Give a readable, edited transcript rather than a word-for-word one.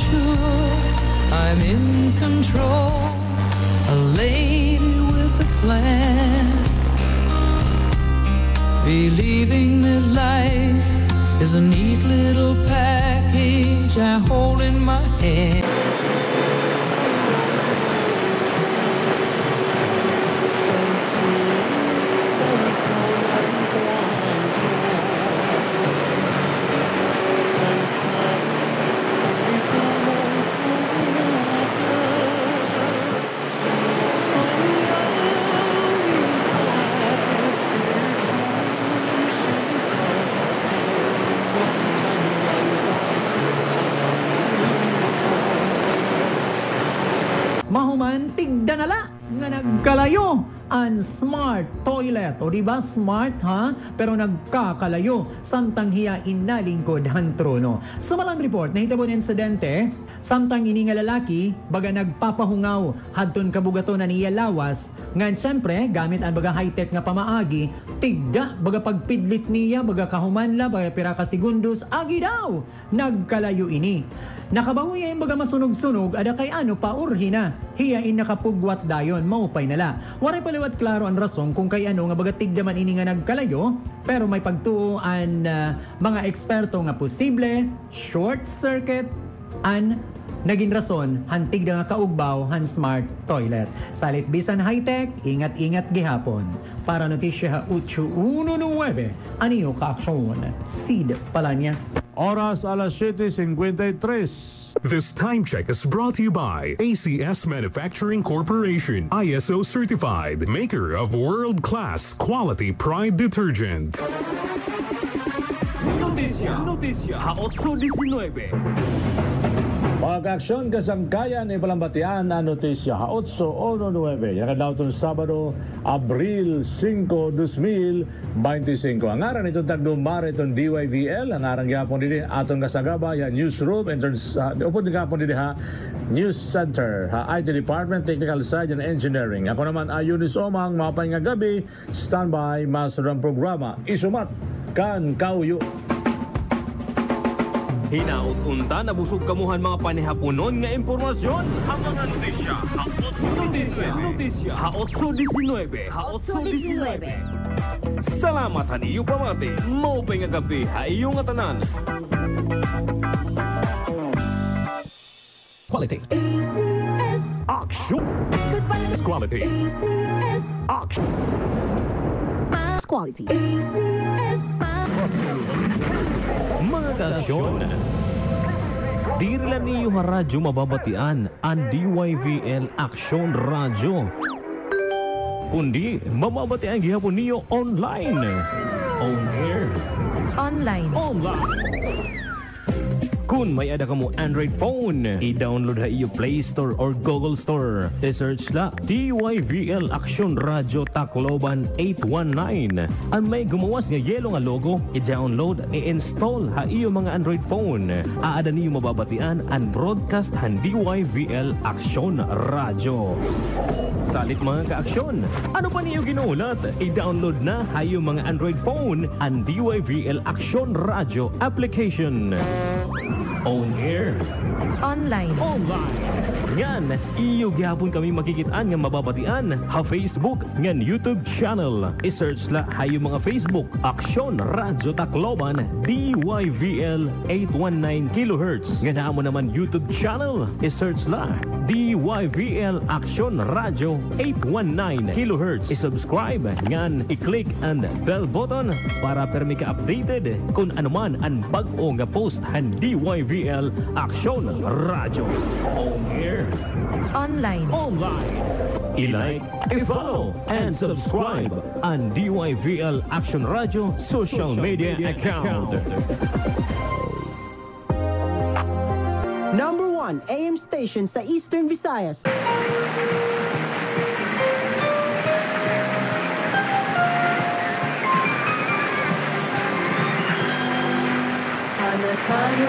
sure I'm in control, a lady with a plan, believing that life is a neat little package I hold in my hand. Mahuman tigdanala nga nagkalayo ang smart toilet. O diba smart ha? Pero nagkakalayo samtang hiya inalingkod han trono. Sumalang report na hitabo ng insidente samtang ini nga lalaki baga nagpapahungaw hadton kabugaton na niya lawas ngan siyempre gamit ang baga high-tech nga pamaagi tigda baga pagpidlit niya baga kahumanla baga pira ka segundos agi daw nagkalayo ini. Nakabawi ay baga masunog-sunog ada kay ano paurhi na. Hiya in nakapugwat dayon maupay nala. Waray paliwat klaro ang rason kung kay ano nga baga tigdaman ini nga nagkalayo pero may pagtuo ang mga eksperto nga posible short circuit and naging rason hantig nga kaugbaw han smart toilet. Salit bisan high-tech, ingat-ingat gihapon. Para notisya 819, aniyo ka-aksyon? Sid Palanya. Oras alas 7:53. This time check is brought to you by ACS Manufacturing Corporation, ISO certified, maker of world-class quality Pride detergent. Notisya, 8:19. Mga ka-aksyon, kasangkayan ay palambatian na notisya 8:19. Yan daw itong Sabado, Abril 5, 2025. Ang ngaran itong tagdumare itong DYVL. Ang ngaran gapon dito atong kasagaba, yan newsroom, upod gapon dito ha, news center, ha, IT department, technical side and engineering. Ako naman ay Eunice Omang, mapay nga gabi, standby, master ang programa. Isumat, kan kauyo. Hinaut-unta na busog kamuhan mga panihaponon nga impormasyon. Ang mga notisya, haotso 19. Salamat haniyo pamati. Maupay nga gabi ha iyong nga tanan. Quality. Action. Quality. Action. Quality. Mga ka-aksyon, di rin niyo ha radyo mababatian ang DYVL Action Radio. Kundi mababatian gihapon niyo online. On air. Online. Kung may ada ka mo Android phone, i-download ha iyo Play Store or Google Store. I-search la DYVL Action Radio Tacloban 819. Ang may gumawas nga yelo nga logo, i-download, i-install ha iyo mga Android phone. Aada niyo mababatian ang broadcast han DYVL Action Radio. Salit mga ka-aksyon, ano pa niyo ginulat? I-download na ha iyo mga Android phone ang DYVL Action Radio application. On air. Online. Ngan, iyo gyapon kami makikitaan nga mababatian ha Facebook ngan YouTube channel. I-search la hayo mga Facebook Action Radio Tacloban DYVL 819 kHz. Nga mo naman YouTube channel. I-search la DYVL Action Radio 819 kHz. I-subscribe ngan i-click ang bell button para permi ka updated kung anuman ang bag-o nga post han DYVL Action Radio. On air. Online. I-like, i-follow, and subscribe on DYVL Action Radio social media account. Number 1 AM station sa Eastern Visayas. Thank you.